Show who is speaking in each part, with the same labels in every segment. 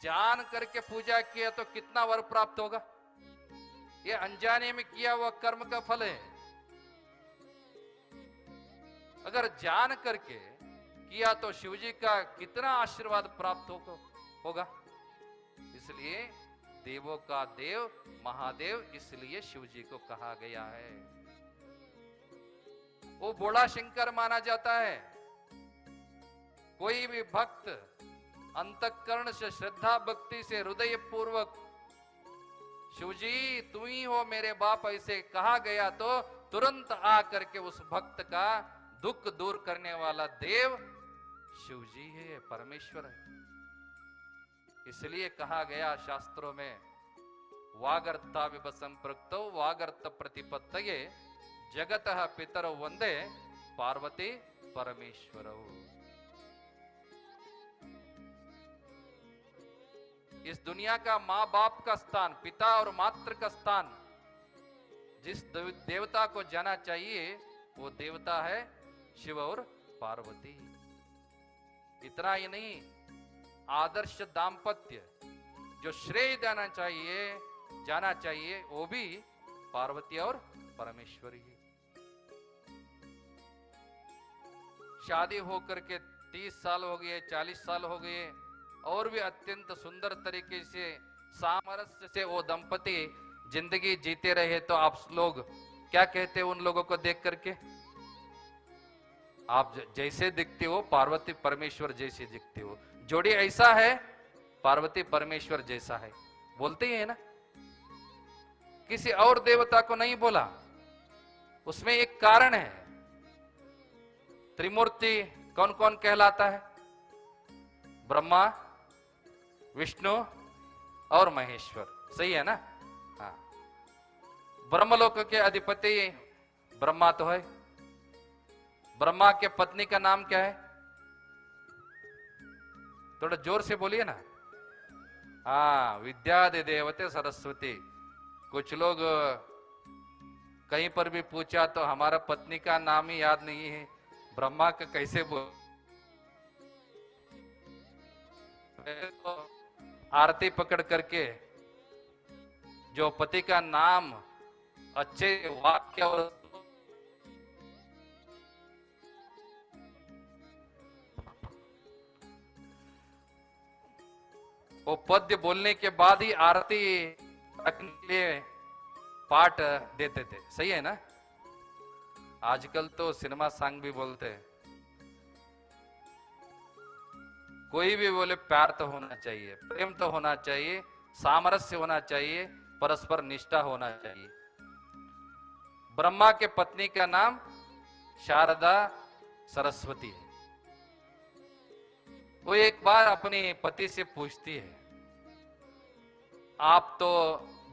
Speaker 1: जान करके पूजा किया तो कितना वर प्राप्त होगा? ये अनजाने में किया हुआ कर्म का फल है। अगर जान करके किया तो शिवजी का कितना आशीर्वाद प्राप्त होगा। इसलिए देवों का देव महादेव इसलिए शिवजी को कहा गया है। वो बोला शंकर माना जाता है। कोई भी भक्त अंतःकरण से श्रद्धा भक्ति से हृदय पूर्वक शिवजी तू ही हो मेरे बाप ऐसे कहा गया तो तुरंत आ करके उस भक्त का दुख दूर करने वाला देव शिवजी है, परमेश्वर है। इसलिए कहा गया शास्त्रों में वागर्ता विभ संपृक्तो वागर्त प्रतिपत्तये जगतः पितरौ वंदे पार्वती परमेश्वरौ। इस दुनिया का माँ बाप का स्थान, पिता और मातृ का स्थान जिस देवता को जाना चाहिए वो देवता है शिव और पार्वती। इतना ही नहीं, आदर्श दाम्पत्य जो श्रेय जाना चाहिए वो भी पार्वती और परमेश्वरी है। शादी होकर के 30 साल हो गए, 40 साल हो गए और भी अत्यंत सुंदर तरीके से सामरस्य से वो दंपति जिंदगी जीते रहे तो आप लोग क्या कहते हैं उन लोगों को देख करके? आप जैसे दिखते हो पार्वती परमेश्वर जैसे दिखते हो, जोड़ी ऐसा है पार्वती परमेश्वर जैसा है, बोलते ही है ना। किसी और देवता को नहीं बोला, उसमें एक कारण है। त्रिमूर्ति कौन कौन कहलाता है? ब्रह्मा, विष्णु और महेश्वर, सही है ना? हाँ, ब्रह्मलोक के अधिपति ब्रह्मा तो है। ब्रह्मा के पत्नी का नाम क्या है? थोड़ा जोर से बोलिए ना। हाँ, विद्यादि देवते सरस्वती। कुछ लोग कहीं पर भी पूछा तो हमारा पत्नी का नाम ही याद नहीं है, ब्रह्मा का कैसे बोल। तो आरती पकड़ करके जो पति का नाम अच्छे वाक्य और वो पद्य बोलने के बाद ही आरती रखने के लिए पाठ देते थे, सही है ना? आजकल तो सिनेमा सॉन्ग भी बोलते हैं। कोई भी बोले प्यार तो होना चाहिए, प्रेम तो होना चाहिए, सामरस्य होना चाहिए, परस्पर निष्ठा होना चाहिए। ब्रह्मा के पत्नी का नाम शारदा सरस्वती है। वो एक बार अपने पति से पूछती है, आप तो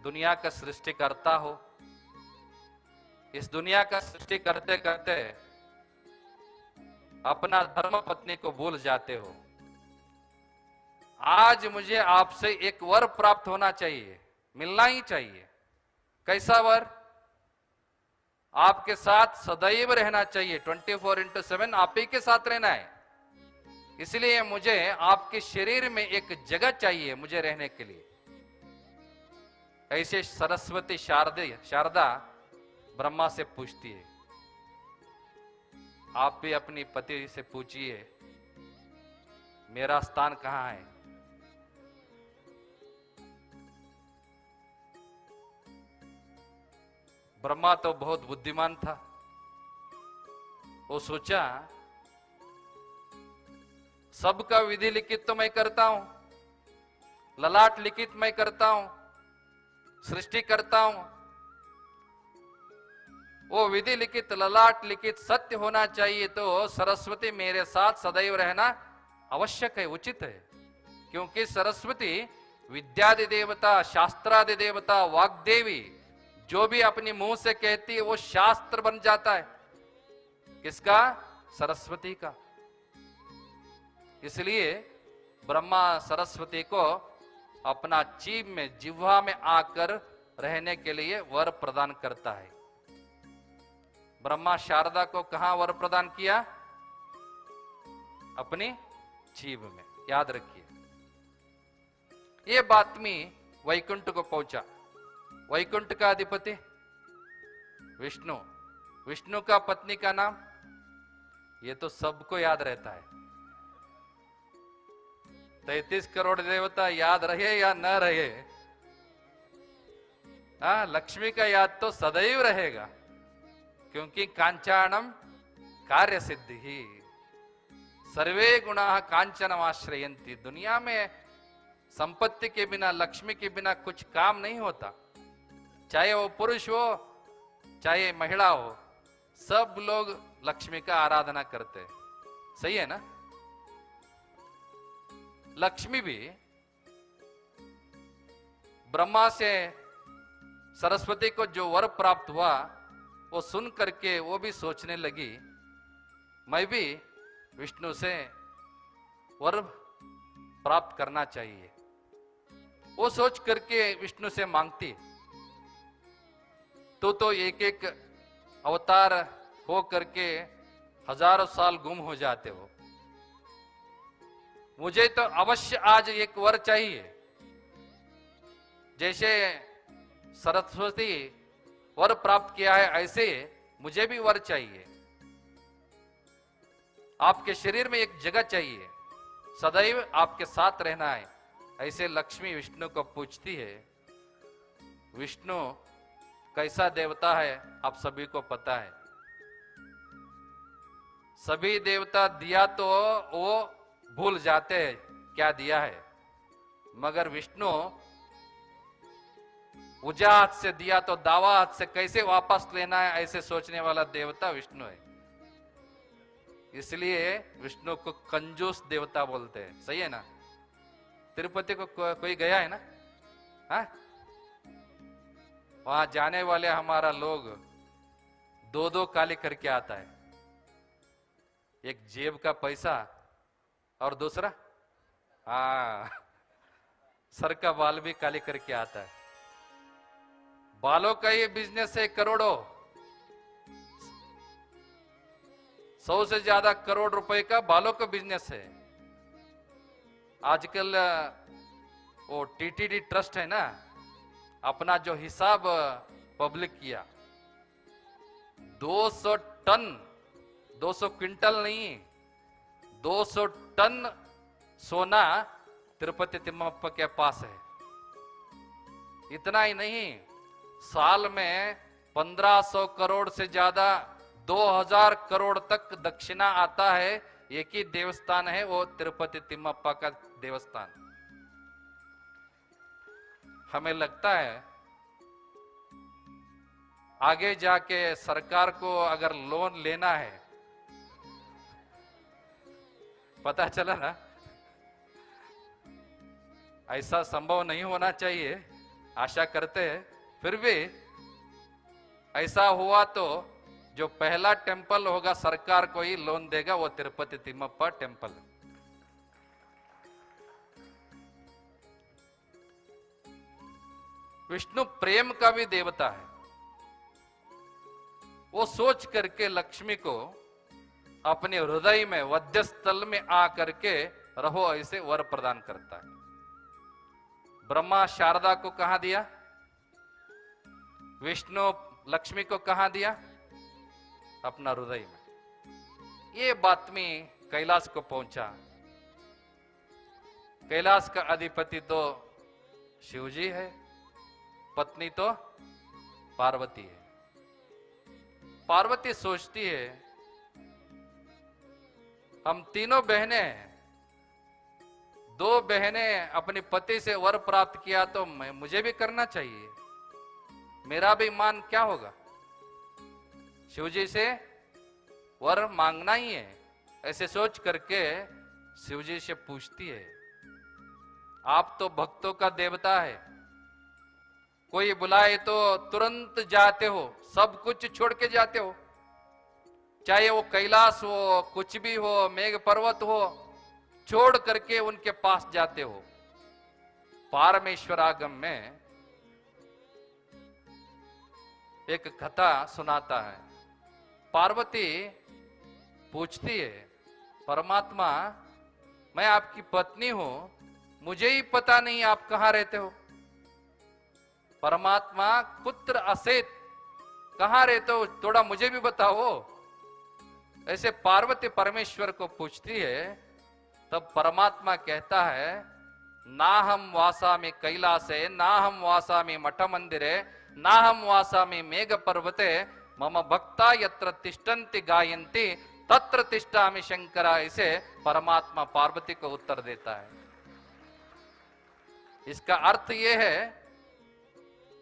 Speaker 1: दुनिया का सृष्टि करता हो, इस दुनिया का सृष्टि करते करते अपना धर्म पत्नी को भूल जाते हो। आज मुझे आपसे एक वर प्राप्त होना चाहिए, मिलना ही चाहिए। कैसा वर? आपके साथ सदैव रहना चाहिए, 24/7 आप ही के साथ रहना है। इसलिए मुझे आपके शरीर में एक जगह चाहिए मुझे रहने के लिए। ऐसे सरस्वती शारदा ब्रह्मा से पूछती है। आप भी अपनी पति से पूछिए, मेरा स्थान कहां है? ब्रह्मा तो बहुत बुद्धिमान था। वो सोचा सबका विधि लिखित तो मैं करता हूं, ललाट लिखित मैं करता हूं, सृष्टि करता हूं। वो विधि लिखित ललाट लिखित सत्य होना चाहिए, तो सरस्वती मेरे साथ सदैव रहना आवश्यक है, उचित है। क्योंकि सरस्वती विद्यादि देवता, शास्त्रादि देवता, वाग्देवी, जो भी अपनी मुंह से कहती है वो शास्त्र बन जाता है। किसका? सरस्वती का। इसलिए ब्रह्मा सरस्वती को अपना जीभ में, जिह्वा में आकर रहने के लिए वर प्रदान करता है। ब्रह्मा शारदा को कहां वर प्रदान किया? अपनी जीभ में, याद रखिए। ये बात्मी वैकुंठ को पहुंचा। वैकुंठ का अधिपति विष्णु, विष्णु का पत्नी का नाम, ये तो सबको याद रहता है। 33 करोड़ देवता याद रहे या न रहे, लक्ष्मी का याद तो सदैव रहेगा, क्योंकि कांचाणम कार्य सिद्धि ही सर्वे गुणाः कांचनमाश्रयन्ति। दुनिया में संपत्ति के बिना, लक्ष्मी के बिना कुछ काम नहीं होता। चाहे वो पुरुष हो चाहे महिला हो, सब लोग लक्ष्मी का आराधना करते हैं। सही है ना? लक्ष्मी भी ब्रह्मा से सरस्वती को जो वर प्राप्त हुआ, वो सुन करके वो भी सोचने लगी, मैं भी विष्णु से वर प्राप्त करना चाहिए। वो सोच करके विष्णु से मांगती, तो एक एक अवतार हो करके हजारों साल गुम हो जाते हो, मुझे तो अवश्य आज एक वर चाहिए। जैसे सरस्वती वर प्राप्त किया है, ऐसे मुझे भी वर चाहिए। आपके शरीर में एक जगह चाहिए, सदैव आपके साथ रहना है। ऐसे लक्ष्मी विष्णु को पूछती है। विष्णु कैसा देवता है आप सभी को पता है। सभी देवता दिया तो वो भूल जाते हैं क्या दिया है, मगर विष्णु उजा हाथ से दिया तो दावा हाथ से कैसे वापस लेना है, ऐसे सोचने वाला देवता विष्णु है। इसलिए विष्णु को कंजूस देवता बोलते हैं। सही है ना? तिरुपति को कोई गया है ना? हाँ, वहां जाने वाले हमारा लोग दो दो काले करके आता है। एक जेब का पैसा और दूसरा सर का बाल भी काले करके आता है। बालों का ये बिजनेस है करोड़ों, 100 से ज्यादा करोड़ रुपए का बालों का बिजनेस है। आजकल वो टीटीडी ट्रस्ट है ना, अपना जो हिसाब पब्लिक किया, 200 टन, 200 क्विंटल नहीं, 200 टन सोना तिरुपति तिम्मप्पा के पास है। इतना ही नहीं, साल में 1500 करोड़ से ज्यादा 2000 करोड़ तक दक्षिणा आता है। एक ही देवस्थान है, वो तिरुपति तिम्मप्पा का देवस्थान। हमें लगता है आगे जाके सरकार को अगर लोन लेना है, पता चला ना, ऐसा संभव नहीं होना चाहिए, आशा करते हैं। फिर भी ऐसा हुआ तो जो पहला टेंपल होगा सरकार को ही लोन देगा, वो तिरुपति तिम्मप्पा टेंपल है। विष्णु प्रेम का भी देवता है। वो सोच करके लक्ष्मी को अपने हृदय में वध्य स्थल में आ करके रहो ऐसे वर प्रदान करता है। ब्रह्मा शारदा को कहां दिया, विष्णु लक्ष्मी को कहां दिया, अपना हृदय में। ये बात्मी कैलाश को पहुंचा। कैलाश का अधिपति तो शिवजी है, पत्नी तो पार्वती है। पार्वती सोचती है हम तीनों बहनें हैं, 2 बहनें अपने पति से वर प्राप्त किया तो मुझे भी करना चाहिए, मेरा भी मान क्या होगा। शिवजी से वर मांगना ही है, ऐसे सोच करके शिवजी से पूछती है। आप तो भक्तों का देवता है, कोई बुलाए तो तुरंत जाते हो, सब कुछ छोड़ के जाते हो, चाहे वो कैलाश हो, कुछ भी हो, मेघ पर्वत हो, छोड़ करके उनके पास जाते हो। पारमेश्वरागम में एक कथा सुनाता है। पार्वती पूछती है, परमात्मा मैं आपकी पत्नी हूं, मुझे ही पता नहीं आप कहां रहते हो। परमात्मा पुत्र असेत कहां रहते हो, थोड़ा मुझे भी बताओ। ऐसे पार्वती परमेश्वर को पूछती है, तब परमात्मा कहता है, ना हम वासामि कैलासे, ना हम वासामि मठ मंदिरे, ना हम वासामि मेघ पर्वते, मम भक्ता यत्र तिष्ठन्ति गायन्ति तत्र तिष्ठामि शंकरा। इसे परमात्मा पार्वती को उत्तर देता है। इसका अर्थ यह है,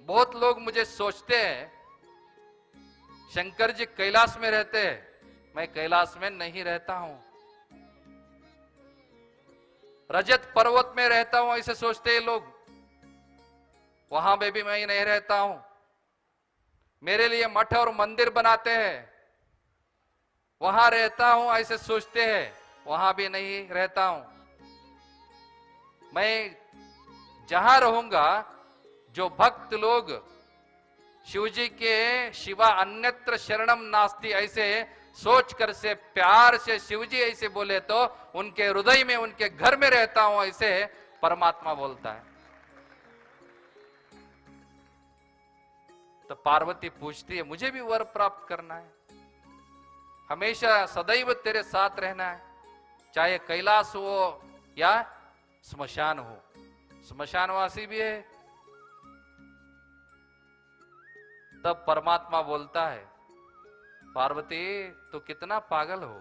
Speaker 1: बहुत लोग मुझे सोचते हैं शंकर जी कैलाश में रहते हैं, मैं कैलाश में नहीं रहता हूं। रजत पर्वत में रहता हूं ऐसे सोचते हैं लोग, वहां पे भी मैं नहीं रहता हूं। मेरे लिए मठ और मंदिर बनाते हैं, वहां रहता हूं ऐसे सोचते हैं, वहां भी नहीं रहता हूं। मैं जहां रहूंगा, जो भक्त लोग शिव जी के शिवा अन्यत्र शरणम नास्ति ऐसे सोच कर से प्यार से शिव जी ऐसे बोले तो उनके हृदय में, उनके घर में रहता हूं ऐसे परमात्मा बोलता है। तो पार्वती पूछती है, मुझे भी वर प्राप्त करना है, हमेशा सदैव तेरे साथ रहना है, चाहे कैलाश हो या स्मशान हो। स्मशानवासी भी है। तब परमात्मा बोलता है, पार्वती तो कितना पागल हो,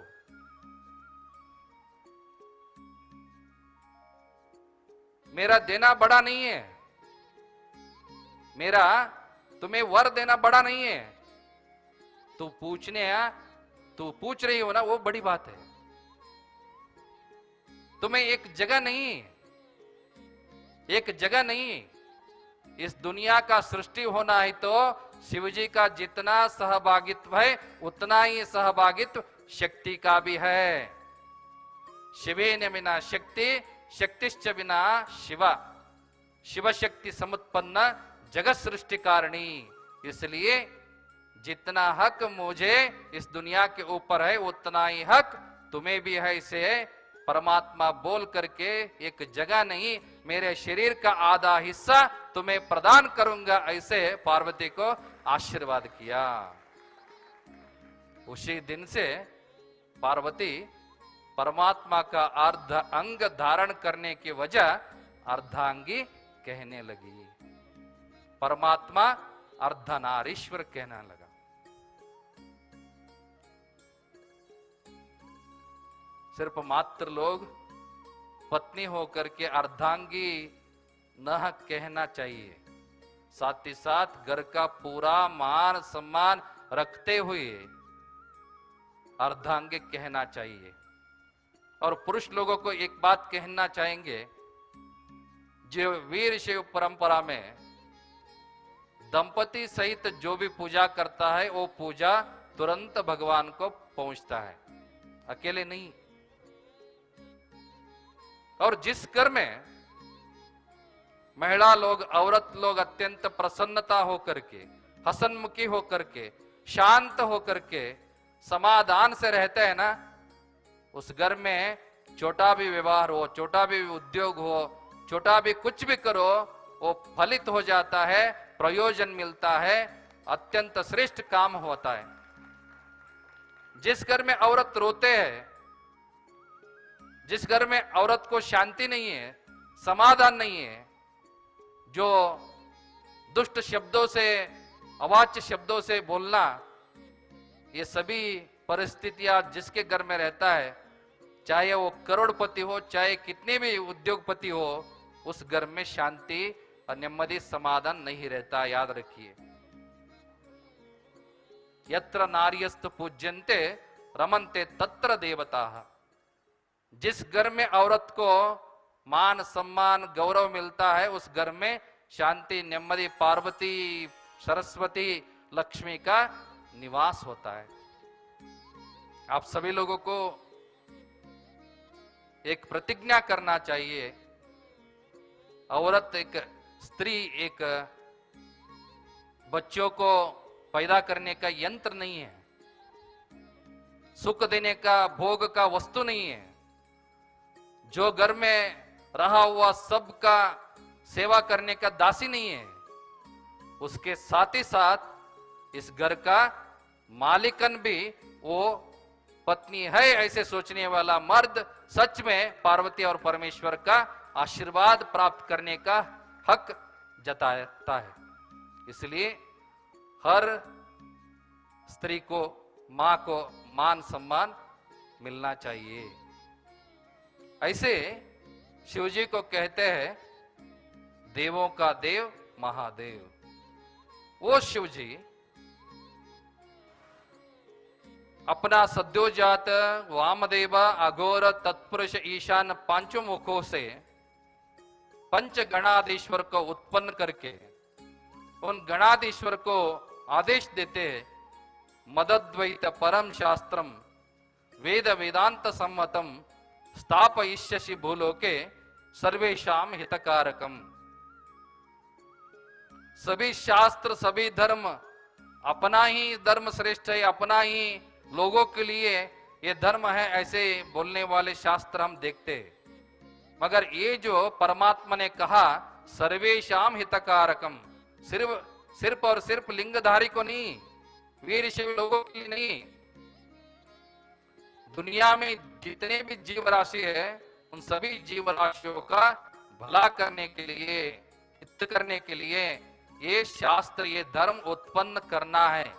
Speaker 1: मेरा देना बड़ा नहीं है, मेरा तुम्हें वर देना बड़ा नहीं है। तू तू पूछ रही हो ना, वो बड़ी बात है। तुम्हें एक जगह नहीं, इस दुनिया का सृष्टि होना है तो शिव जी का जितना सहभागित्व है उतना ही सहभागित्व शक्ति का भी है। शिवेन बिना शक्ति, शक्तिश्च बिना शिवा, शिव शक्ति समुत्पन्न जगत सृष्टि कारिणी। इसलिए जितना हक मुझे इस दुनिया के ऊपर है उतना ही हक तुम्हें भी है। इसे परमात्मा बोल करके एक जगह नहीं, मेरे शरीर का आधा हिस्सा तुम्हें प्रदान करूंगा, ऐसे पार्वती को आशीर्वाद किया। उसी दिन से पार्वती परमात्मा का अर्ध अंग धारण करने की वजह अर्धांगी कहने लगी। परमात्मा अर्धनारीश्वर कहने लगा। सिर्फ मात्र लोग पत्नी होकर के अर्धांगी न कहना चाहिए, साथ ही साथ घर का पूरा मान सम्मान रखते हुए अर्धांगी कहना चाहिए। और पुरुष लोगों को एक बात कहना चाहेंगे, जो वीर शैव परंपरा में दंपति सहित जो भी पूजा करता है वो पूजा तुरंत भगवान को पहुंचता है, अकेले नहीं। और जिस घर में महिला लोग, औरत लोग अत्यंत प्रसन्नता होकर के, हसनमुखी होकर के, शांत होकर के, समाधान से रहते हैं ना, उस घर में छोटा भी व्यवहार हो, छोटा भी उद्योग हो, छोटा भी कुछ भी करो, वो फलित हो जाता है, प्रयोजन मिलता है, अत्यंत श्रेष्ठ काम होता है। जिस घर में औरत रोते हैं, जिस घर में औरत को शांति नहीं है, समाधान नहीं है, जो दुष्ट शब्दों से, अवाच्य शब्दों से बोलना, ये सभी परिस्थितियां जिसके घर में रहता है, चाहे वो करोड़पति हो, चाहे कितने भी उद्योगपति हो, उस घर में शांति और नेమ్మदी समाधान नहीं रहता। याद रखिए, यत्र नार्यस्तु पूज्यन्ते रमन्ते तत्र देवताः। जिस घर में औरत को मान सम्मान गौरव मिलता है, उस घर में शांति, नेమ్మदी, पार्वती, सरस्वती, लक्ष्मी का निवास होता है। आप सभी लोगों को एक प्रतिज्ञा करना चाहिए। औरत, एक स्त्री, एक बच्चों को पैदा करने का यंत्र नहीं है, सुख देने का, भोग का वस्तु नहीं है। जो घर में रहा हुआ सबका सेवा करने का दासी नहीं है, उसके साथ ही साथ इस घर का मालिकन भी वो पत्नी है ऐसे सोचने वाला मर्द सच में पार्वती और परमेश्वर का आशीर्वाद प्राप्त करने का हक जताता है। इसलिए हर स्त्री को, मां को मान सम्मान मिलना चाहिए। ऐसे शिवजी को कहते हैं देवों का देव महादेव। वो शिवजी अपना सद्योजात वामदेव अघोर तत्पुरुष ईशान पांचों मुखों से पंच गणाधीश्वर को उत्पन्न करके उन गणाधीश्वर को आदेश देते हैं मदद्वैत परम शास्त्रम वेद वेदांत सम्मतम स्थापयिष्यसि भूलोके सर्वेशाम हितकारकम। सभी शास्त्र सभी धर्म अपना ही धर्म श्रेष्ठ है, अपना ही लोगों के लिए ये धर्म है ऐसे बोलने वाले शास्त्र हम देखते हैं, मगर ये जो परमात्मा ने कहा सर्वेशाम हितकारकम, सिर्फ और सिर्फ लिंगधारी को नहीं, वीर शिव लोगों के लिए नहीं, दुनिया में जितने भी जीव राशि है उन सभी जीव राशियों का भला करने के लिए, हित करने के लिए ये शास्त्र ये धर्म उत्पन्न करना है।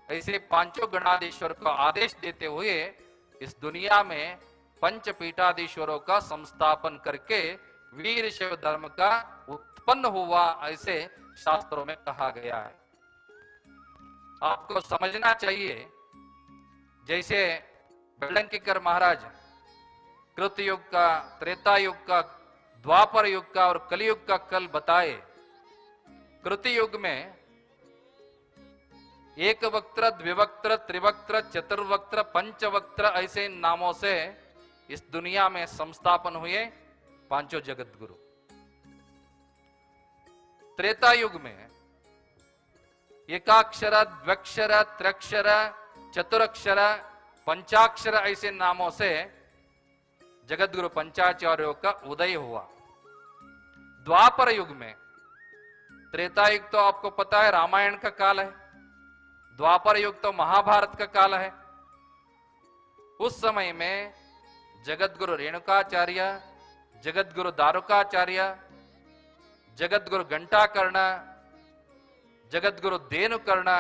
Speaker 1: ऐसे पांचों गणाधीश्वर को आदेश देते हुए इस दुनिया में पंच पीठाधीश्वरों का संस्थापन करके वीर शिव धर्म का उत्पन्न हुआ ऐसे शास्त्रों में कहा गया है। आपको समझना चाहिए, जैसे बेलंकीकर महाराज कृत युग का, त्रेता युग का, द्वापर युग का और कलयुग का कल बताए। कृत युग में एक वक्त्र, द्विवक्त्र, त्रिवक्त्र, चतुर्वक्त्र, पंचवक्त्र ऐसे नामों से इस दुनिया में संस्थापन हुए पांचों जगत गुरु। त्रेता युग में एकाक्षर, द्व्यक्षर, त्र्यक्षर, चतुरक्षर, पंचाक्षर ऐसे नामों से जगत गुरु पंचाचार्यों का उदय हुआ। द्वापर युग में, त्रेता युग तो आपको पता है रामायण का काल है, द्वापर युग तो महाभारत का काल है। उस समय में जगत गुरु रेणुकाचार्य, जगत गुरु दारुकाचार्य, जगत गुरु घंटाकर्ण, जगत गुरु धेनुकर्ण,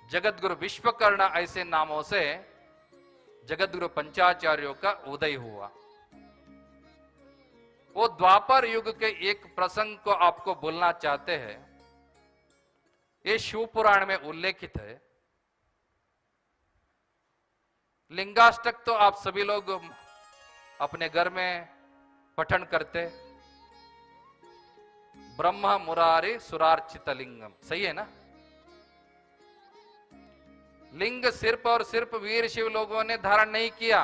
Speaker 1: जगत गुरु विश्वकर्ण ऐसे नामों से जगत गुरु पंचाचार्यों का उदय हुआ। वो द्वापर युग के एक प्रसंग को आपको बोलना चाहते हैं। ये शिव पुराण में उल्लेखित है। लिंगाष्टक तो आप सभी लोग अपने घर में पठन करते, ब्रह्म मुरारी सुरार्चित लिंगम, सही है ना। लिंग सिर्फ और सिर्फ वीर शिव लोगों ने धारण नहीं किया,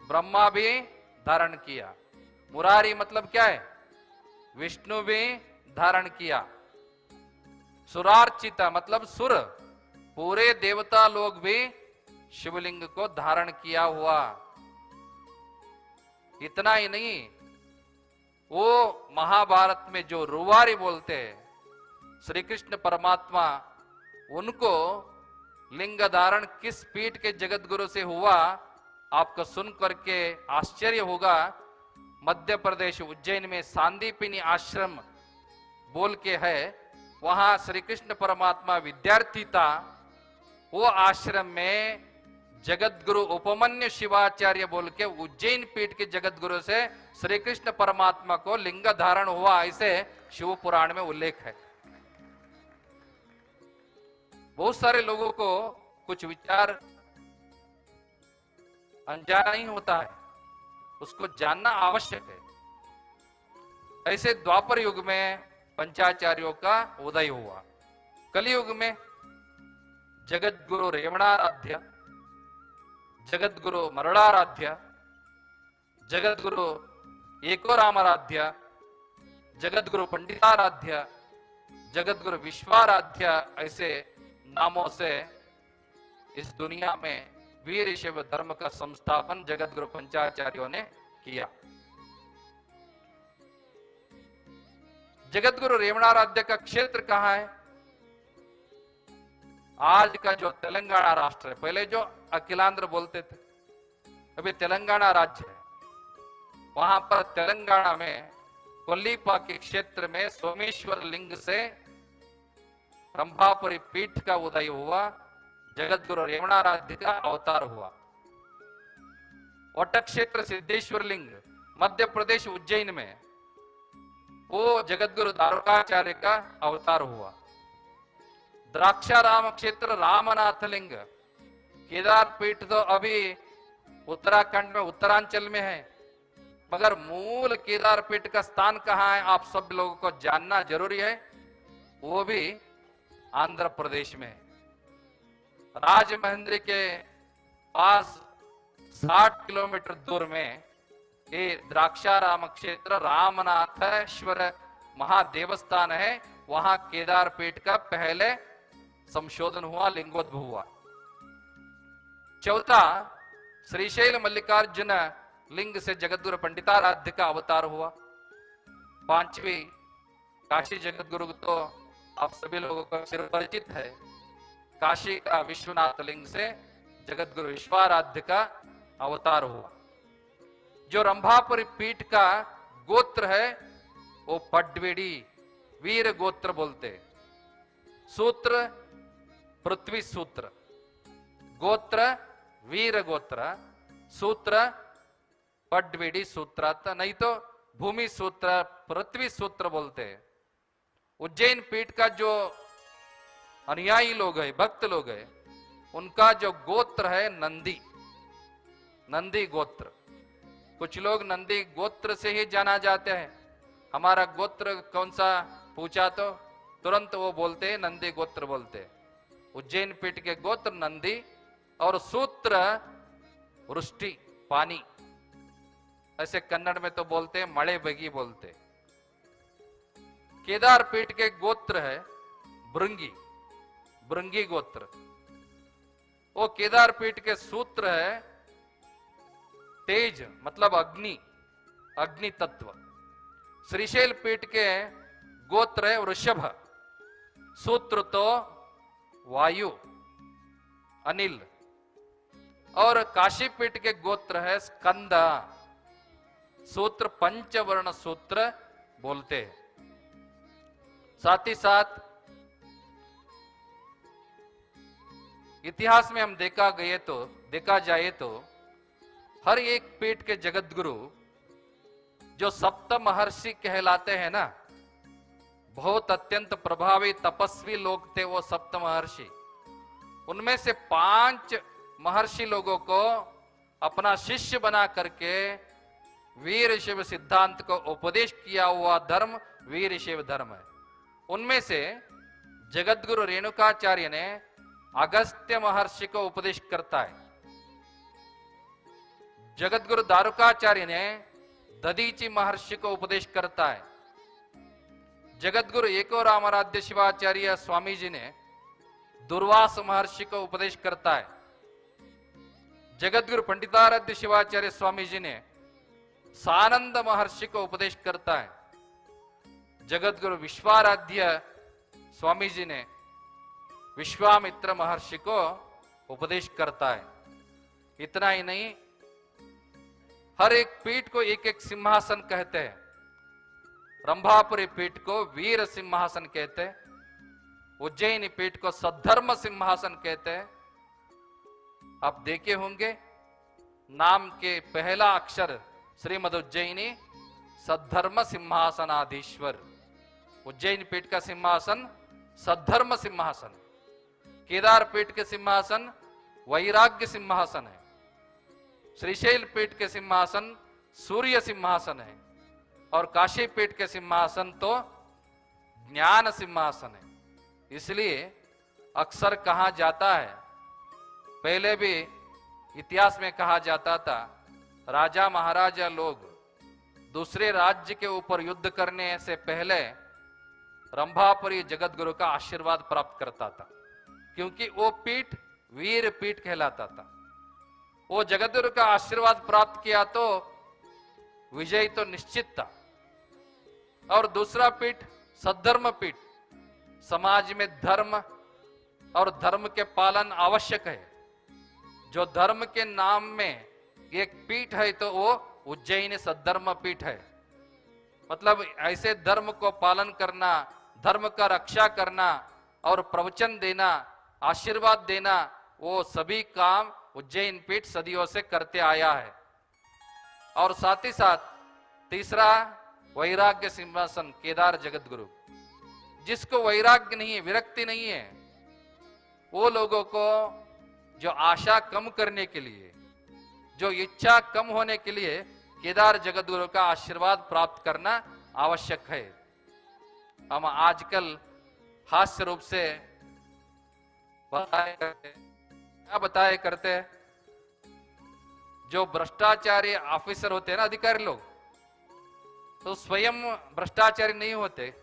Speaker 1: ब्रह्मा भी धारण किया। मुरारी मतलब क्या है, विष्णु भी धारण किया। सुरार्चिता मतलब सुर, पूरे देवता लोग भी शिवलिंग को धारण किया हुआ। इतना ही नहीं, वो महाभारत में जो रुवारी बोलते हैं श्री कृष्ण परमात्मा, उनको लिंग धारण किस पीठ के जगत गुरु से हुआ आपको सुन करके आश्चर्य होगा। मध्य प्रदेश उज्जैन में सांदीपिनी आश्रम बोल के है, वहां श्री कृष्ण परमात्मा विद्यार्थी था। वो आश्रम में जगत गुरु उपमन्यु शिवाचार्य बोल के उज्जैन पीठ के जगत गुरु से श्री कृष्ण परमात्मा को लिंग धारण हुआ, ऐसे शिव पुराण में उल्लेख है। बहुत सारे लोगों को कुछ विचार अनजाना ही होता है, उसको जानना आवश्यक है। ऐसे द्वापर युग में पंचाचार्यों का उदय हुआ। कलयुग में जगत गुरु रेवणाराध्य, जगत गुरु मरणाराध्य, जगत गुरु एकोरामाराध्य, जगत गुरु पंडिताराध्य, जगत गुरु विश्वाराध्य ऐसे नामों से इस दुनिया में वीर शिव धर्म का संस्थापन जगत गुरु पंचाचार्यों ने किया। जगतगुरु रेवणाराध्य का क्षेत्र कहां है? आज का जो तेलंगाना राष्ट्र है, पहले जो अखिलांध्र बोलते थे, अभी तेलंगाना राज्य है। वहां पर तेलंगाना में कोल्लीपा के क्षेत्र में सोमेश्वर लिंग से रंभापुरी पीठ का उदय हुआ, जगतगुरु रेवणाराध्य का अवतार हुआ। वट क्षेत्र सिद्धेश्वर लिंग मध्य प्रदेश उज्जैन में, वो जगतगुरु द्वारकाचार्य का अवतार हुआ। द्राक्षाराम क्षेत्र रामनाथ लिंग, केदार पीठ तो अभी उत्तराखंड में उत्तरांचल में है, मगर मूल केदार पीठ का स्थान कहां है आप सब लोगों को जानना जरूरी है। वो भी आंध्र प्रदेश में है। राजमहेंद्र के पास 60 किलोमीटर दूर में ये द्राक्षाराम क्षेत्र रामनाथेश्वर महादेवस्थान है। वहां केदार पीठ का पहले संशोधन हुआ, लिंगोद्भव हुआ। चौथा, श्रीशैल मल्लिकार्जुन लिंग से जगतगुरु पंडिताराध्य का अवतार हुआ। पांचवी, काशी जगतगुरु तो आप सभी लोगों को परिचित है। काशी का विश्वनाथ लिंग से जगतगुरु विश्वाराध्य का अवतार हुआ। जो रंभापुरी पीठ का गोत्र है वो पड्वेड़ी वीर गोत्र बोलते। सूत्र पृथ्वी सूत्र, गोत्र वीर गोत्र, सूत्र पड्वेड़ी सूत्र, नहीं तो भूमि सूत्र पृथ्वी सूत्र बोलते हैं। उज्जैन पीठ का जो अनुयायी लोग है, भक्त लोग है, उनका जो गोत्र है नंदी, नंदी गोत्र। कुछ लोग नंदी गोत्र से ही जाना जाते हैं। हमारा गोत्र कौन सा पूछा तो तुरंत वो बोलते हैं नंदी गोत्र बोलते। उज्जैन पीठ के गोत्र नंदी और सूत्र वृष्टि पानी, ऐसे कन्नड़ में तो बोलते हैं मड़े बगी बोलते। केदार पीठ के गोत्र है भृंगी, भृंगी गोत्र। वो केदार पीठ के सूत्र है तेज, मतलब अग्नि, अग्नि तत्व। श्रीशैल पीठ के गोत्र है वृषभ, सूत्र तो वायु अनिल। और काशी पीठ के गोत्र है स्कंद, सूत्र पंचवर्ण सूत्र बोलते हैं। साथ ही साथ इतिहास में हम देखा जाए तो हर एक पीठ के जगतगुरु जो सप्त महर्षि कहलाते हैं ना, बहुत अत्यंत प्रभावी तपस्वी लोग थे वो सप्त महर्षि। उनमें से 5 महर्षि लोगों को अपना शिष्य बना करके वीर शिव सिद्धांत को उपदेश किया हुआ धर्म वीर शिव धर्म है। उनमें से जगतगुरु रेणुकाचार्य ने अगस्त्य महर्षि को उपदेश करता है। जगतगुरु द्वारकाचार्य ने दधीची महर्षि को उपदेश करता है। जगतगुरु एको रामाराध्य शिवाचार्य स्वामी जी ने दुर्वास महर्षि को उपदेश करता है। जगतगुरु पंडिताराध्य शिवाचार्य स्वामी जी ने सानंद महर्षि को उपदेश करता है। जगतगुरु विश्वाराध्य स्वामी जी ने विश्वामित्र महर्षि को उपदेश करता है। इतना ही नहीं, हर एक पीठ को एक एक सिंहासन कहते हैं। रंभापुरी पीठ को वीर सिंहासन कहते हैं, उज्जैनी पीठ को सद्धर्म सिंहासन कहते हैं। आप देखे होंगे नाम के पहला अक्षर श्रीमद उज्जैनी सद्धर्म सिंहासनाधीश्वर। उज्जैन पीठ का सिंहासन सद्धर्म सिंहासन, केदार पीठ के सिंहासन वैराग्य सिंहासन है, श्रीशैल पीठ के सिंहासन सूर्य सिंहासन है, और काशी पीठ के सिंहासन तो ज्ञान सिंहासन है। इसलिए अक्सर कहा जाता है, पहले भी इतिहास में कहा जाता था, राजा महाराजा लोग दूसरे राज्य के ऊपर युद्ध करने से पहले रंभापुरी जगतगुरु का आशीर्वाद प्राप्त करता था, क्योंकि वो पीठ वीर पीठ कहलाता था। वो जगतगुरु का आशीर्वाद प्राप्त किया तो विजय तो निश्चित था। और दूसरा पीठ सद्धर्म पीठ, समाज में धर्म और धर्म के पालन आवश्यक है। जो धर्म के नाम में एक पीठ है तो वो उज्जैन सद्धर्म पीठ है। मतलब ऐसे धर्म को पालन करना, धर्म का रक्षा करना और प्रवचन देना, आशीर्वाद देना, वो सभी काम उज्जैन पीठ सदियों से करते आया है। और साथ ही साथ तीसरा वैराग्य सिंहासन केदार जगत गुरु। जिसको वैराग्य नहीं है, विरक्ति नहीं है, वो लोगों को जो आशा कम करने के लिए, जो इच्छा कम होने के लिए केदार जगत गुरु का आशीर्वाद प्राप्त करना आवश्यक है। हम आजकल हास्य रूप से क्या बताया करते हैं, जो भ्रष्टाचारी ऑफिसर होते हैं ना, अधिकारी लोग, तो स्वयं भ्रष्टाचारी नहीं होते,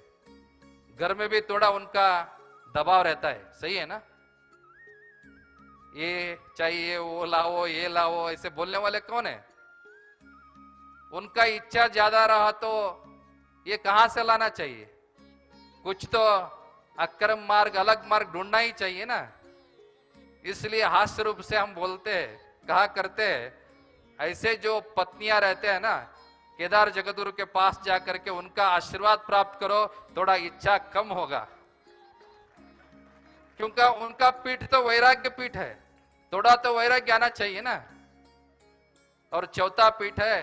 Speaker 1: घर में भी थोड़ा उनका दबाव रहता है। सही है ना? ये चाहिए, वो लाओ, ये लाओ, ऐसे बोलने वाले कौन है? उनका इच्छा ज्यादा रहा तो ये कहां से लाना चाहिए? कुछ तो अक्रम मार्ग, अलग मार्ग ढूंढना ही चाहिए ना। इसलिए हास्य रूप से हम बोलते हैं, कहा करते हैं, ऐसे जो पत्नियां रहते हैं ना, केदार जगतगुरु के पास जाकर के उनका आशीर्वाद प्राप्त करो, थोड़ा इच्छा कम होगा। क्योंकि उनका पीठ तो वैराग्य पीठ है, थोड़ा तो वैराग्य आना चाहिए ना। और चौथा पीठ है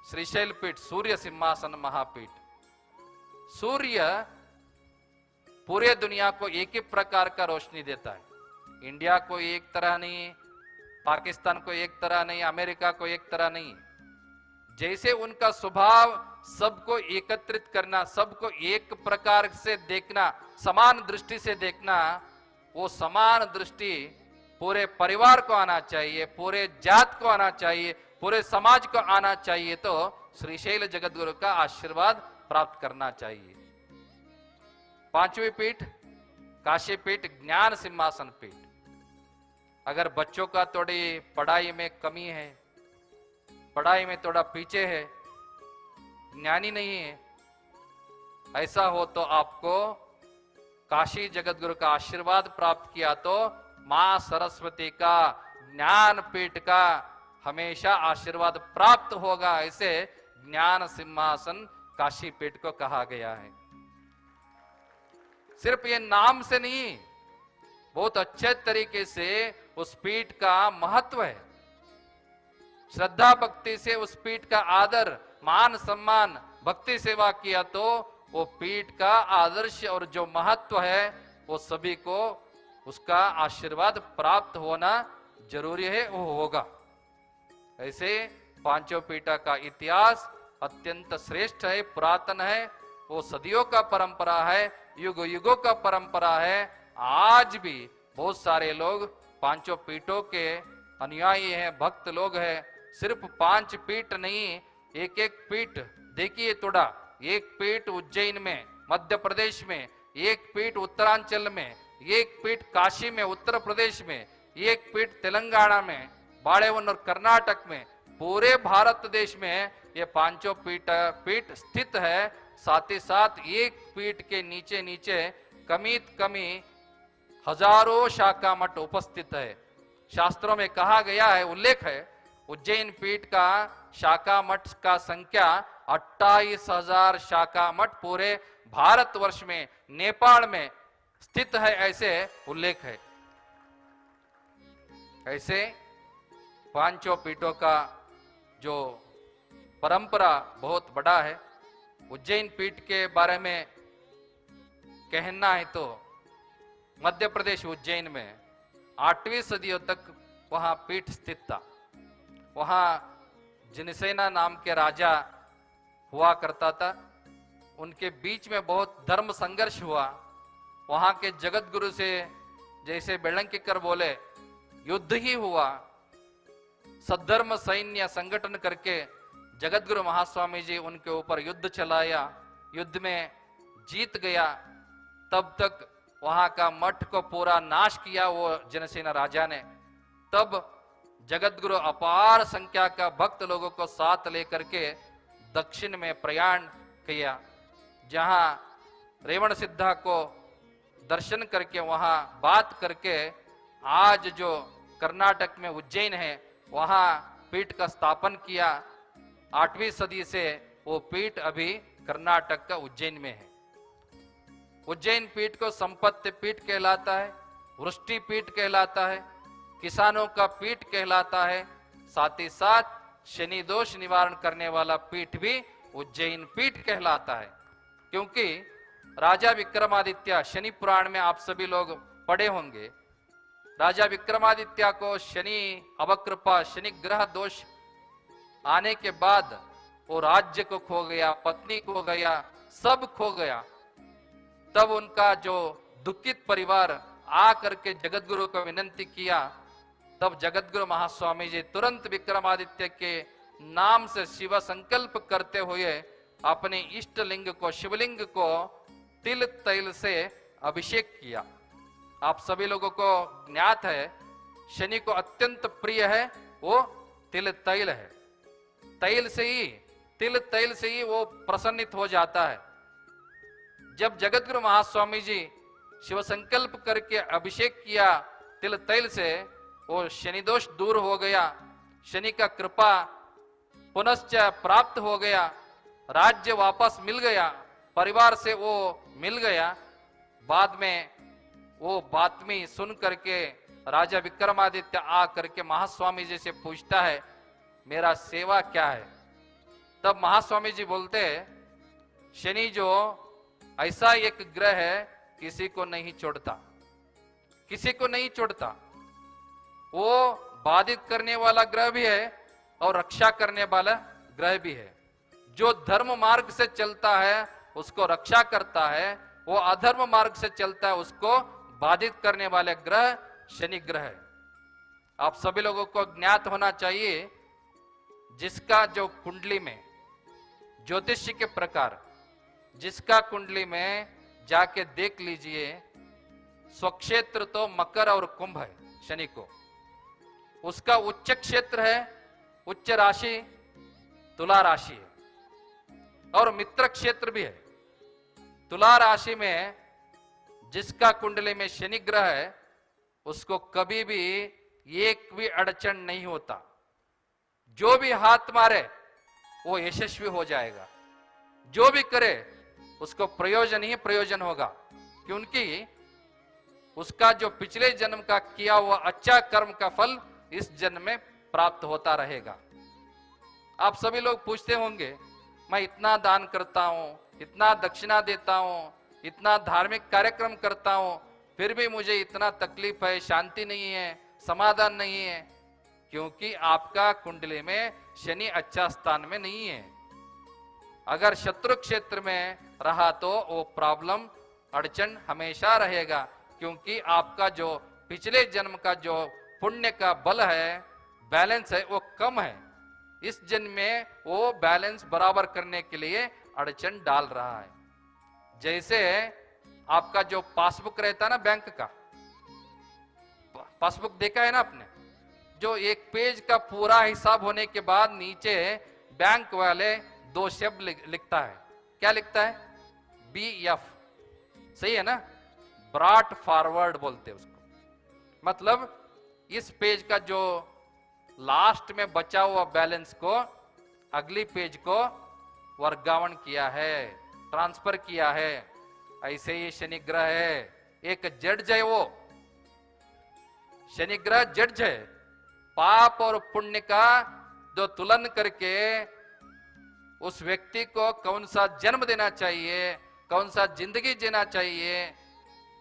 Speaker 1: श्रीशैल पीठ, सूर्य सिंहासन महापीठ। सूर्य पूरे दुनिया को एक ही प्रकार का रोशनी देता है। इंडिया को एक तरह नहीं, पाकिस्तान को एक तरह नहीं, अमेरिका को एक तरह नहीं। जैसे उनका स्वभाव सबको एकत्रित करना, सबको एक प्रकार से देखना, समान दृष्टि से देखना, वो समान दृष्टि पूरे परिवार को आना चाहिए, पूरे जात को आना चाहिए, पूरे समाज को आना चाहिए। तो श्रीशैल जगतगुरु का आशीर्वाद प्राप्त करना चाहिए। पांचवी पीठ काशी पीठ, ज्ञान सिंहासन पीठ। अगर बच्चों का थोड़ी पढ़ाई में कमी है, पढ़ाई में थोड़ा पीछे है, ज्ञानी नहीं है, ऐसा हो तो आपको काशी जगतगुरु का आशीर्वाद प्राप्त किया तो मां सरस्वती का, ज्ञान पीठ का हमेशा आशीर्वाद प्राप्त होगा। ऐसे ज्ञान सिंहासन काशी पीठ को कहा गया है। सिर्फ ये नाम से नहीं, बहुत अच्छे तरीके से उस पीठ का महत्व है। श्रद्धा भक्ति से उस पीठ का आदर, मान सम्मान, भक्ति सेवा किया तो वो पीठ का आदर्श और जो महत्व है वो सभी को उसका आशीर्वाद प्राप्त होना जरूरी है, वो होगा। ऐसे पांचों पीठा का इतिहास अत्यंत श्रेष्ठ है, पुरातन है, वो सदियों का परंपरा है, युग युगों का परंपरा है। आज भी बहुत सारे लोग पांचों पीठों के अनुयायी हैं, भक्त लोग हैं। सिर्फ 5 पीठ नहीं, एक एक पीठ देखिए थोड़ा। एक पीठ उज्जैन में मध्य प्रदेश में, एक पीठ उत्तरांचल में, एक पीठ काशी में उत्तर प्रदेश में, एक पीठ तेलंगाना में, बाड़ेवन और कर्नाटक में, पूरे भारत देश में ये पांचों पीठ स्थित है। साथ ही साथ एक पीठ के नीचे नीचे कमीत कमी हजारों शाखा मठ उपस्थित है। शास्त्रों में कहा गया है, उल्लेख है, उज्जैन पीठ का शाखा मठ का संख्या 28,000 शाखा मठ पूरे भारतवर्ष में, नेपाल में स्थित है, ऐसे उल्लेख है। ऐसे पांचों पीठों का जो परंपरा बहुत बड़ा है। उज्जैन पीठ के बारे में कहना है तो मध्य प्रदेश उज्जैन में 8वीं सदियों तक वहां पीठ स्थित था। वहां जिनसेना नाम के राजा हुआ करता था। उनके बीच में बहुत धर्म संघर्ष हुआ। वहां के जगत गुरु से, जैसे बेलंकीकर बोले, युद्ध ही हुआ। सद्धर्म सैन्य संगठन करके जगत गुरु महास्वामी जी उनके ऊपर युद्ध चलाया, युद्ध में जीत गया। तब तक वहां का मठ को पूरा नाश किया वो जनसेना राजा ने। तब जगत गुरु अपार संख्या का भक्त लोगों को साथ लेकर के दक्षिण में प्रयाण किया, जहां रेवण सिद्धा को दर्शन करके वहां बात करके आज जो कर्नाटक में उज्जैन है वहां पीठ का स्थापन किया। 8वीं सदी से वो पीठ अभी कर्नाटक का उज्जैन में है। उज्जैन पीठ को संपत्ति पीठ कहलाता है, वृष्टि पीठ कहलाता है, किसानों का पीठ कहलाता है, साथ ही साथ शनि दोष निवारण करने वाला पीठ भी उज्जैन पीठ कहलाता है। क्योंकि राजा विक्रमादित्य, शनि पुराण में आप सभी लोग पढ़े होंगे, राजा विक्रमादित्य को शनि अवकृपा, शनि ग्रह दोष आने के बाद वो राज्य को खो गया, पत्नी खो गया, सब खो गया। तब उनका जो दुखित परिवार आ करके जगतगुरु को विनंती किया, तब जगतगुरु महास्वामी जी तुरंत विक्रमादित्य के नाम से शिव संकल्प करते हुए अपने इष्ट लिंग को, शिवलिंग को तिल तैल से अभिषेक किया। आप सभी लोगों को ज्ञात है, शनि को अत्यंत प्रिय है वो तिल तैल है। तैल से ही, तिल तैल से ही वो प्रसन्नित हो जाता है। जब जगतगुरु महास्वामी जी शिव संकल्प करके अभिषेक किया तिल तैल से, वो शनि दोष दूर हो गया, शनि का कृपा पुनश्च प्राप्त हो गया, राज्य वापस मिल गया, परिवार से वो मिल गया। बाद में वो बातमी सुन करके राजा विक्रमादित्य आ करके महास्वामी जी से पूछता है, मेरा सेवा क्या है? तब महास्वामी जी बोलते हैं, शनि जो ऐसा एक ग्रह है, किसी को नहीं छोड़ता, किसी को नहीं छोड़ता। वो बाधित करने वाला ग्रह भी है और रक्षा करने वाला ग्रह भी है। जो धर्म मार्ग से चलता है उसको रक्षा करता है, वो अधर्म मार्ग से चलता है उसको बाधित करने वाले ग्रह शनि ग्रह है। आप सभी लोगों को ज्ञात होना चाहिए, जिसका जो कुंडली में ज्योतिषी के प्रकार, जिसका कुंडली में जाके देख लीजिए, स्वक्षेत्र तो मकर और कुंभ है शनि को, उसका उच्च क्षेत्र है, उच्च राशि तुला राशि है और मित्र क्षेत्र भी है। तुला राशि में जिसका कुंडली में शनि ग्रह है उसको कभी भी एक भी अड़चन नहीं होता। जो भी हाथ मारे वो यशस्वी हो जाएगा, जो भी करे उसको प्रयोजन ही प्रयोजन होगा, क्योंकि उसका जो पिछले जन्म का किया हुआ अच्छा कर्म का फल इस जन्म में प्राप्त होता रहेगा। आप सभी लोग पूछते होंगे, मैं इतना दान करता हूं, इतना दक्षिणा देता हूं, इतना धार्मिक कार्यक्रम करता हूं, फिर भी मुझे इतना तकलीफ है, शांति नहीं है, समाधान नहीं है। क्योंकि आपका कुंडली में शनि अच्छा स्थान में नहीं है। अगर शत्रु क्षेत्र में रहा तो वो प्रॉब्लम, अड़चन हमेशा रहेगा, क्योंकि आपका जो पिछले जन्म का जो पुण्य का बल है, बैलेंस है, वो कम है। इस जन्म में वो बैलेंस बराबर करने के लिए अड़चन डाल रहा है। जैसे आपका जो पासबुक रहता है ना, बैंक का पासबुक देखा है ना आपने, जो एक पेज का पूरा हिसाब होने के बाद नीचे बैंक वाले 2 शब्द लिखता है। क्या लिखता है? BF, सही है ना? ब्रॉट फॉरवर्ड बोलते हैं उसको। मतलब इस पेज का जो लास्ट में बचा हुआ बैलेंस को अगली पेज को वर्गावन किया है, ट्रांसफर किया है। ऐसे ही शनि ग्रह है, एक जड्ज है। वो शनि ग्रह जड्ज है, पाप और पुण्य का जो तुलन करके उस व्यक्ति को कौन सा जन्म देना चाहिए, कौन सा जिंदगी जीना चाहिए,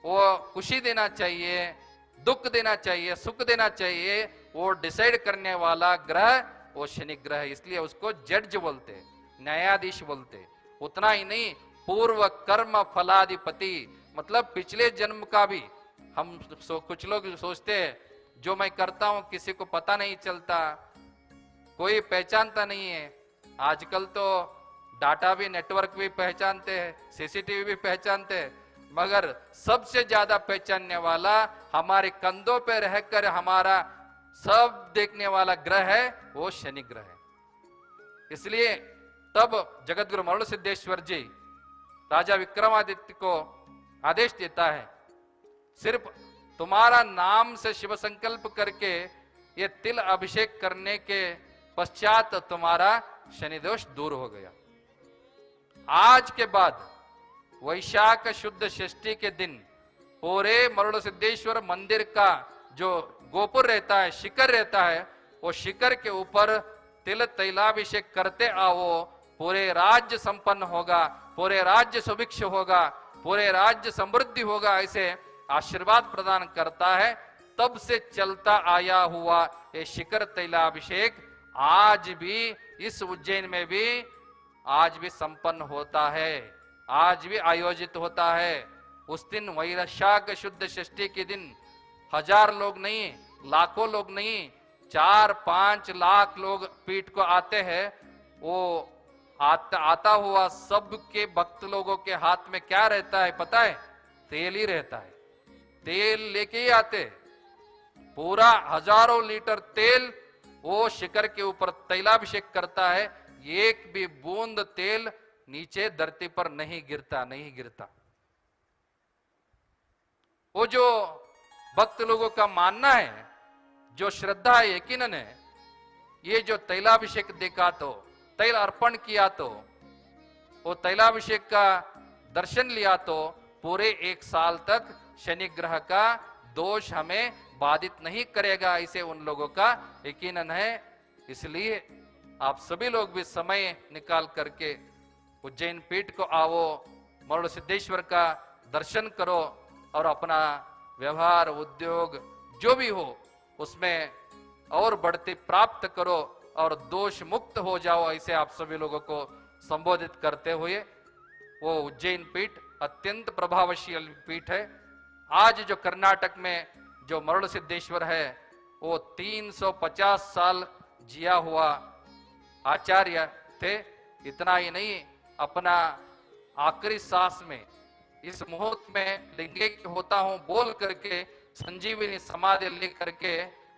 Speaker 1: वो खुशी देना चाहिए, दुख देना चाहिए, सुख देना चाहिए, वो डिसाइड करने वाला ग्रह वो शनि ग्रह है। इसलिए उसको जड्ज बोलते, न्यायाधीश बोलते। उतना ही नहीं, पूर्व कर्म फलाधिपति, मतलब पिछले जन्म का भी हम कुछ लोग सोचते हैं जो मैं करता हूं किसी को पता नहीं चलता, कोई पहचानता नहीं है। आजकल तो डाटा भी, नेटवर्क भी पहचानते हैं, सीसीटीवी भी पहचानते हैं, मगर सबसे ज्यादा पहचानने वाला हमारे कंधों पे रहकर हमारा सब देखने वाला ग्रह है वो शनि ग्रह है। इसलिए तब जगतगुरु मरुड़ सिद्धेश्वर जी राजा विक्रमादित्य को आदेश देता है, सिर्फ तुम्हारा नाम से शिव संकल्प करके ये तिल अभिषेक करने के पश्चात तुम्हारा शनि दोष दूर हो गया। आज के बाद वैशाख शुद्ध षष्ठी के दिन पूरे मरुड़ सिद्धेश्वर मंदिर का जो गोपुर रहता है, शिखर रहता है, वो शिखर के ऊपर तिल तैलाभिषेक करते आओ, पूरे राज्य संपन्न होगा, पूरे राज्य सुभिक्ष होगा, पूरे राज्य समृद्धि होगा, ऐसे आशीर्वाद प्रदान करता है। तब से चलता आया हुआ ये शिखर तैलाभिषेक आज भी इस उज्जैन में भी आज भी संपन्न होता है, आज भी आयोजित होता है। उस दिन वैशाख शुद्ध षष्ठी के दिन 1000 लोग नहीं, लाखों लोग नहीं, 4-5 लाख लोग पीठ को आते हैं। वो आता हुआ सबके भक्त लोगों के हाथ में क्या रहता है पता है? तेल ही रहता है। तेल लेके ही आते, पूरा हजारों लीटर तेल वो शिखर के ऊपर तैलाभिषेक करता है। एक भी बूंद तेल नीचे धरती पर नहीं गिरता, नहीं गिरता। वो जो भक्त लोगों का मानना है, जो श्रद्धा है, यकीनन है, ये जो तैलाभिषेक देखा तो, तैल अर्पण किया तो, वो तैलाभिषेक का दर्शन लिया तो पूरे 1 साल तक शनि ग्रह का दोष हमें बाधित नहीं करेगा, इसे उन लोगों का यकीनन है। इसलिए आप सभी लोग भी समय निकाल करके उज्जैन पीठ को आओ, मरुड़ सिद्धेश्वर का दर्शन करो और अपना व्यवहार, उद्योग जो भी हो उसमें और बढ़ती प्राप्त करो और दोष मुक्त हो जाओ, ऐसे आप सभी लोगों को संबोधित करते हुए वो उज्जैन पीठ अत्यंत प्रभावशाली पीठ है। आज जो कर्नाटक में जो मरुड़ सिद्धेश्वर है वो 350 साल जिया हुआ आचार्य थे। इतना ही नहीं, अपना आखिरी सांस में इस मुहूर्त में लिंगिक होता हूं बोल करके संजीवनी समाधि ले करके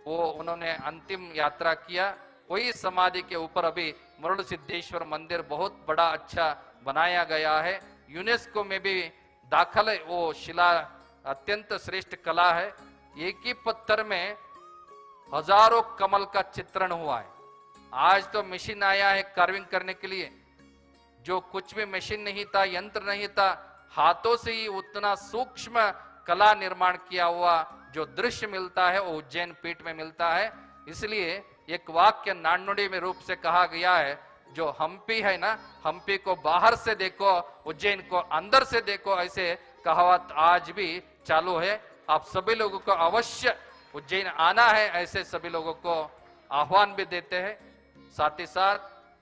Speaker 1: वो उन्होंने अंतिम यात्रा किया। वही समाधि के ऊपर अभी मरुड़ सिद्धेश्वर मंदिर बहुत बड़ा अच्छा बनाया गया है, यूनेस्को में भी दाखिल है। वो शिला अत्यंत श्रेष्ठ कला है। एक ही पत्थर में हजारों कमल का चित्रण हुआ है। आज तो मशीन आया है कार्विंग करने के लिए, जो कुछ भी मशीन नहीं था, यंत्र नहीं था, हाथों से ही उतना सूक्ष्म कला निर्माण किया हुआ जो दृश्य मिलता है वो उज्जैन पीठ में मिलता है। इसलिए एक वाक्य नानुड़ी में रूप से कहा गया है, जो हम्पी है ना, हम्पी को बाहर से देखो, उज्जैन को अंदर से देखो, ऐसे कहावत आज भी चालू है। आप सभी लोगों को अवश्य उज्जैन आना है, ऐसे सभी लोगों को आह्वान भी देते हैं। साथ ही साथ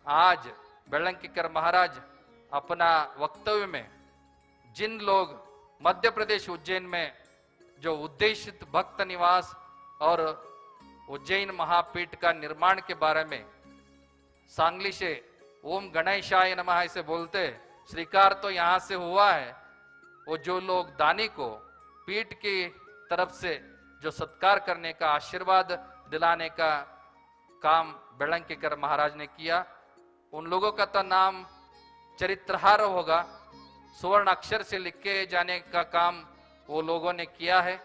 Speaker 1: आज बेलंकीकर महाराज अपना वक्तव्य में जिन लोग मध्य प्रदेश उज्जैन में जो उद्देशित भक्त निवास और उज्जैन महापीठ का निर्माण के बारे में सांगली से ओम गणेशाय नमः ऐसे बोलते, श्रीकार तो यहां से हुआ है। वो जो लोग दानी को पीठ की तरफ से जो सत्कार करने का, आशीर्वाद दिलाने का काम बेलंकीकर महाराज ने किया, उन लोगों का तो नाम चरित्रहार होगा, स्वर्ण अक्षर से लिखे जाने का काम वो लोगों ने किया है।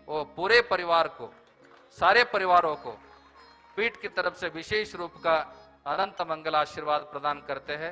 Speaker 1: वो पूरे परिवार को, सारे परिवारों को पीठ की तरफ से विशेष रूप का अनंत मंगल आशीर्वाद प्रदान करते हैं।